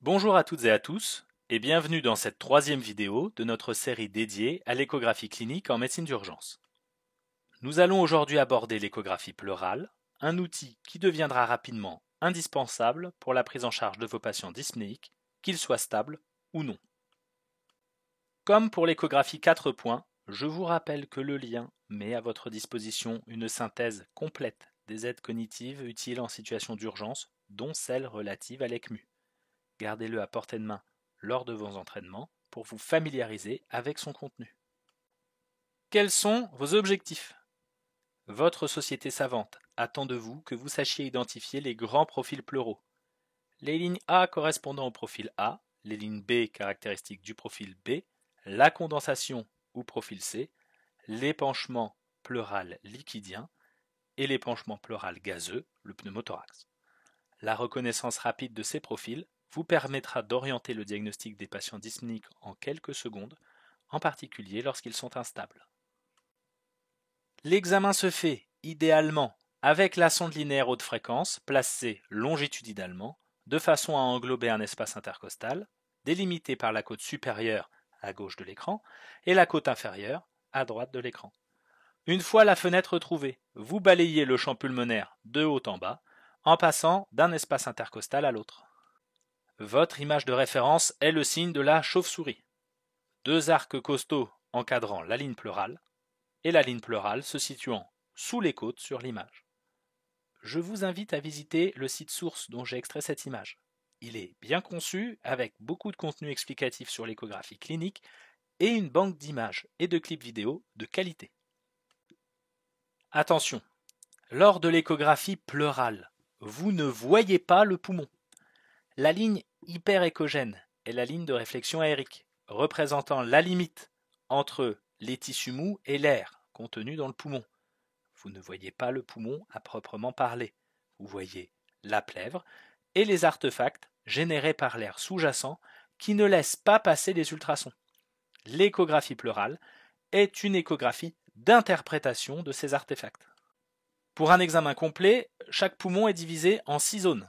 Bonjour à toutes et à tous, et bienvenue dans cette troisième vidéo de notre série dédiée à l'échographie clinique en médecine d'urgence. Nous allons aujourd'hui aborder l'échographie pleurale, un outil qui deviendra rapidement indispensable pour la prise en charge de vos patients dyspnéiques, qu'ils soient stables ou non. Comme pour l'échographie 4 points, je vous rappelle que le lien met à votre disposition une synthèse complète des aides cognitives utiles en situation d'urgence, dont celles relatives à l'ECMU. Gardez-le à portée de main lors de vos entraînements pour vous familiariser avec son contenu. Quels sont vos objectifs? Votre société savante attend de vous que vous sachiez identifier les grands profils pleuraux. Les lignes A correspondant au profil A, les lignes B caractéristiques du profil B, la condensation ou profil C, l'épanchement pleural liquidien et l'épanchement pleural gazeux, le pneumothorax. La reconnaissance rapide de ces profils vous permettra d'orienter le diagnostic des patients dyspniques en quelques secondes, en particulier lorsqu'ils sont instables. L'examen se fait, idéalement, avec la sonde linéaire haute fréquence placée longitudinalement, de façon à englober un espace intercostal, délimité par la côte supérieure à gauche de l'écran et la côte inférieure à droite de l'écran. Une fois la fenêtre trouvée, vous balayez le champ pulmonaire de haut en bas, en passant d'un espace intercostal à l'autre. Votre image de référence est le signe de la chauve-souris. Deux arcs costauds encadrant la ligne pleurale, et la ligne pleurale se situant sous les côtes sur l'image. Je vous invite à visiter le site source dont j'ai extrait cette image. Il est bien conçu, avec beaucoup de contenu explicatif sur l'échographie clinique et une banque d'images et de clips vidéo de qualité. Attention, lors de l'échographie pleurale, vous ne voyez pas le poumon. La ligne hyperéchogène est la ligne de réflexion aérique, représentant la limite entre les tissus mous et l'air contenu dans le poumon. Vous ne voyez pas le poumon à proprement parler. Vous voyez la plèvre et les artefacts générés par l'air sous-jacent qui ne laissent pas passer les ultrasons. L'échographie pleurale est une échographie d'interprétation de ces artefacts. Pour un examen complet, chaque poumon est divisé en 6 zones: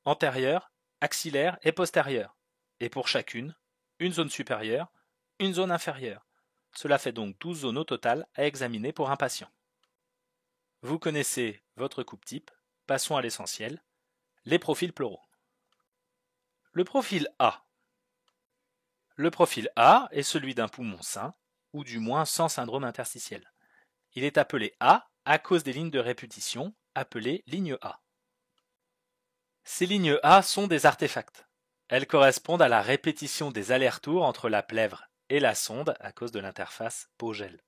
antérieure, axillaire et postérieure, et pour chacune, une zone supérieure, une zone inférieure. Cela fait donc 12 zones au total à examiner pour un patient. Vous connaissez votre coupe type, passons à l'essentiel, les profils pleuraux. Le profil A. Le profil A est celui d'un poumon sain, ou du moins sans syndrome interstitiel. Il est appelé A à cause des lignes de répétition, appelées lignes A. Ces lignes A sont des artefacts. Elles correspondent à la répétition des allers-retours entre la plèvre et la sonde à cause de l'interface peau-gel.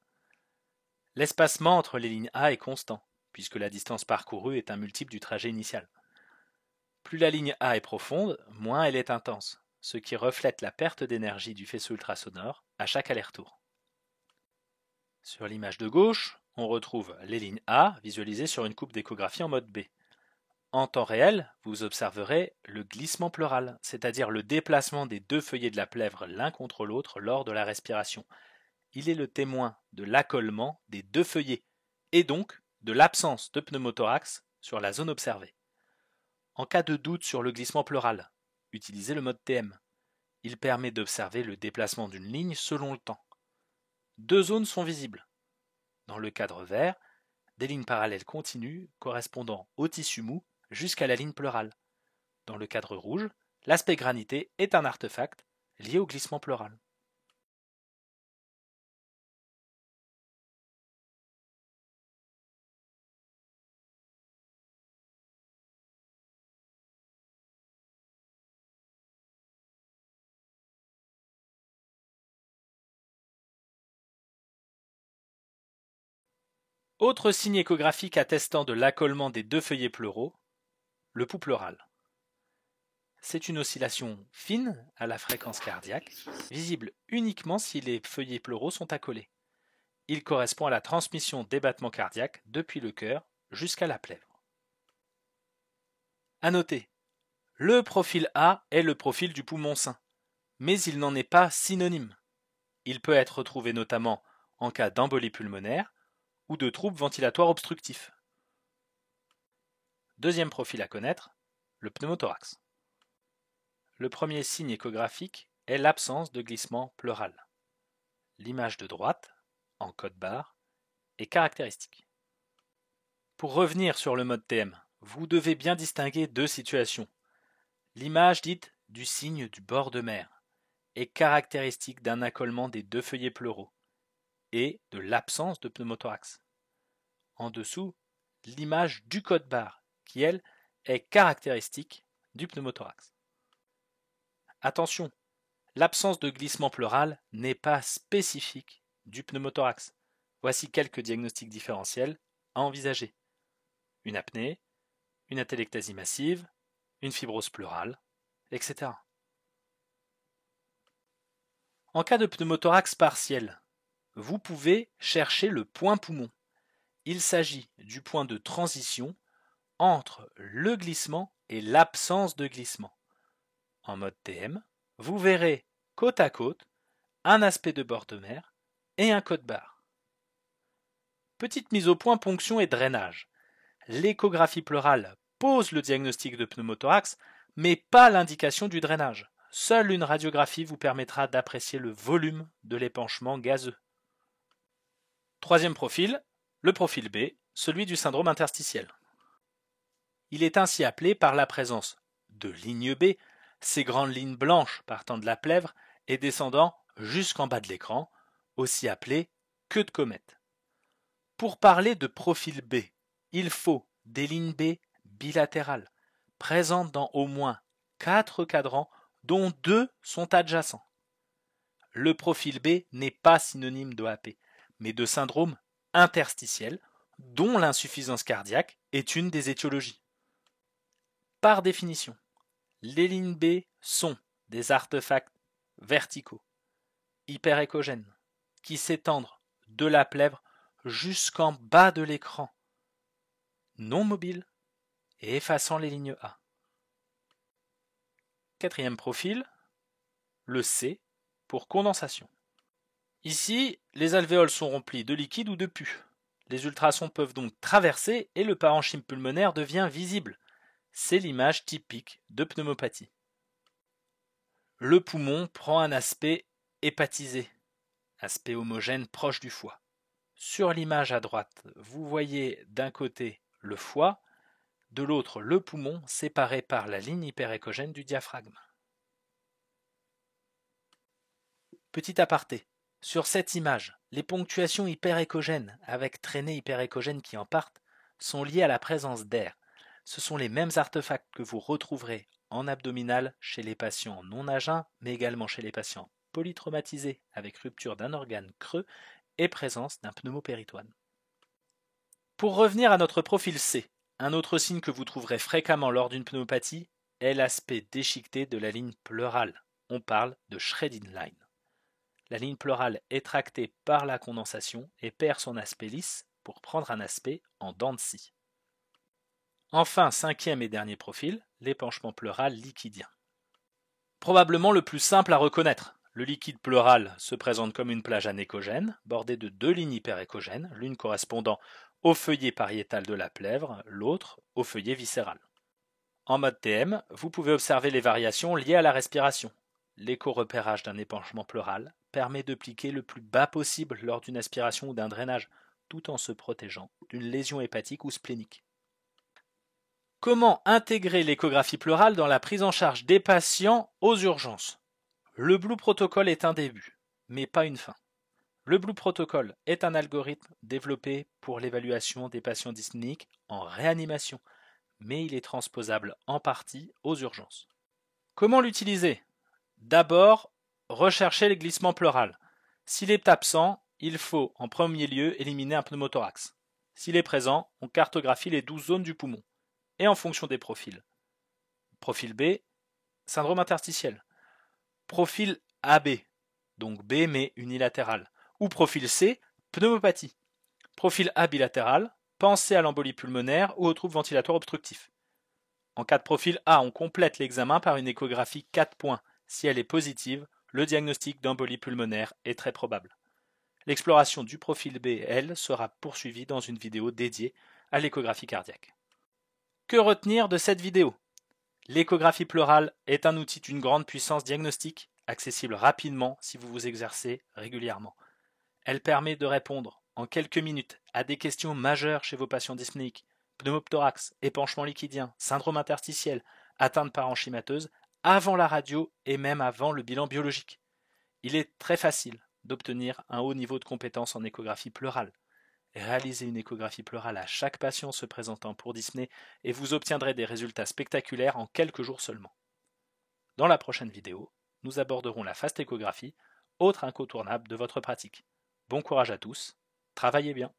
L'espacement entre les lignes A est constant, puisque la distance parcourue est un multiple du trajet initial. Plus la ligne A est profonde, moins elle est intense, ce qui reflète la perte d'énergie du faisceau ultrasonore à chaque aller-retour. Sur l'image de gauche, on retrouve les lignes A visualisées sur une coupe d'échographie en mode B. En temps réel, vous observerez le glissement pleural, c'est-à-dire le déplacement des deux feuillets de la plèvre l'un contre l'autre lors de la respiration. Il est le témoin de l'accolement des deux feuillets, et donc de l'absence de pneumothorax sur la zone observée. En cas de doute sur le glissement pleural, utilisez le mode TM. Il permet d'observer le déplacement d'une ligne selon le temps. Deux zones sont visibles. Dans le cadre vert, des lignes parallèles continues correspondant au tissu mou jusqu'à la ligne pleurale. Dans le cadre rouge, l'aspect granité est un artefact lié au glissement pleural. Autre signe échographique attestant de l'accolement des deux feuillets pleuraux, le pouls pleural. C'est une oscillation fine à la fréquence cardiaque, visible uniquement si les feuillets pleuraux sont accolés. Il correspond à la transmission des battements cardiaques depuis le cœur jusqu'à la plèvre. À noter, le profil A est le profil du poumon sain, mais il n'en est pas synonyme. Il peut être retrouvé notamment en cas d'embolie pulmonaire ou de troubles ventilatoires obstructifs. Deuxième profil à connaître, le pneumothorax. Le premier signe échographique est l'absence de glissement pleural. L'image de droite, en code barre, est caractéristique. Pour revenir sur le mode TM, vous devez bien distinguer deux situations. L'image dite du signe du bord de mer est caractéristique d'un accolement des deux feuillets pleuraux et de l'absence de pneumothorax. En dessous, l'image du code barre qui, elle, est caractéristique du pneumothorax. Attention, l'absence de glissement pleural n'est pas spécifique du pneumothorax. Voici quelques diagnostics différentiels à envisager. Une apnée, une atélectasie massive, une fibrose pleurale, etc. En cas de pneumothorax partiel, vous pouvez chercher le point poumon. Il s'agit du point de transition entre le glissement et l'absence de glissement. En mode TM, vous verrez côte à côte un aspect de bord de mer et un code barre. Petite mise au point ponction et drainage. L'échographie pleurale pose le diagnostic de pneumothorax, mais pas l'indication du drainage. Seule une radiographie vous permettra d'apprécier le volume de l'épanchement gazeux. Troisième profil, le profil B, celui du syndrome interstitiel. Il est ainsi appelé par la présence de ligne B, ces grandes lignes blanches partant de la plèvre et descendant jusqu'en bas de l'écran, aussi appelées queue de comète. Pour parler de profil B, il faut des lignes B bilatérales, présentes dans au moins 4 cadrans, dont 2 sont adjacents. Le profil B n'est pas synonyme d'OAP, mais de syndrome interstitiel, dont l'insuffisance cardiaque est une des étiologies. Par définition, les lignes B sont des artefacts verticaux, hyperéchogènes, qui s'étendent de la plèvre jusqu'en bas de l'écran, non mobiles et effaçant les lignes A. Quatrième profil, le C pour condensation. Ici, les alvéoles sont remplis de liquide ou de pus. Les ultrasons peuvent donc traverser et le parenchyme pulmonaire devient visible. C'est l'image typique de pneumopathie. Le poumon prend un aspect hépatisé, aspect homogène proche du foie. Sur l'image à droite, vous voyez d'un côté le foie, de l'autre le poumon séparé par la ligne hyperéchogène du diaphragme. Petit aparté, sur cette image, les ponctuations hyperéchogènes avec traînées hyperéchogènes qui en partent sont liées à la présence d'air. Ce sont les mêmes artefacts que vous retrouverez en abdominal chez les patients non à jeun, mais également chez les patients polytraumatisés avec rupture d'un organe creux et présence d'un pneumopéritoine. Pour revenir à notre profil C, un autre signe que vous trouverez fréquemment lors d'une pneumopathie est l'aspect déchiqueté de la ligne pleurale. On parle de shredding line. La ligne pleurale est tractée par la condensation et perd son aspect lisse pour prendre un aspect en dents de scie. Enfin, cinquième et dernier profil, l'épanchement pleural liquidien. Probablement le plus simple à reconnaître. Le liquide pleural se présente comme une plage anéchogène, bordée de 2 lignes hyperéchogènes, l'une correspondant au feuillet pariétal de la plèvre, l'autre au feuillet viscéral. En mode TM, vous pouvez observer les variations liées à la respiration. L'écho-repérage d'un épanchement pleural permet de pliquer le plus bas possible lors d'une aspiration ou d'un drainage, tout en se protégeant d'une lésion hépatique ou splénique. Comment intégrer l'échographie pleurale dans la prise en charge des patients aux urgences? Le Blue Protocol est un début, mais pas une fin. Le Blue Protocol est un algorithme développé pour l'évaluation des patients dyspnéiques en réanimation, mais il est transposable en partie aux urgences. Comment l'utiliser? D'abord, rechercher le glissement pleural. S'il est absent, il faut en premier lieu éliminer un pneumothorax. S'il est présent, on cartographie les 12 zones du poumon. Et en fonction des profils. Profil B, syndrome interstitiel. Profil AB, donc B mais unilatéral. Ou profil C, pneumopathie. Profil A bilatéral, pensez à l'embolie pulmonaire ou au trouble ventilatoire obstructif. En cas de profil A, on complète l'examen par une échographie 4 points. Si elle est positive, le diagnostic d'embolie pulmonaire est très probable. L'exploration du profil B, elle, sera poursuivie dans une vidéo dédiée à l'échographie cardiaque. Que retenir de cette vidéo? L'échographie pleurale est un outil d'une grande puissance diagnostique, accessible rapidement si vous vous exercez régulièrement. Elle permet de répondre en quelques minutes à des questions majeures chez vos patients dyspnéiques, pneumothorax, épanchement liquidien, syndrome interstitiel, atteinte parenchymateuse, avant la radio et même avant le bilan biologique. Il est très facile d'obtenir un haut niveau de compétence en échographie pleurale. Réalisez une échographie pleurale à chaque patient se présentant pour dyspnée et vous obtiendrez des résultats spectaculaires en quelques jours seulement. Dans la prochaine vidéo, nous aborderons la fast échographie, autre incontournable de votre pratique. Bon courage à tous, travaillez bien.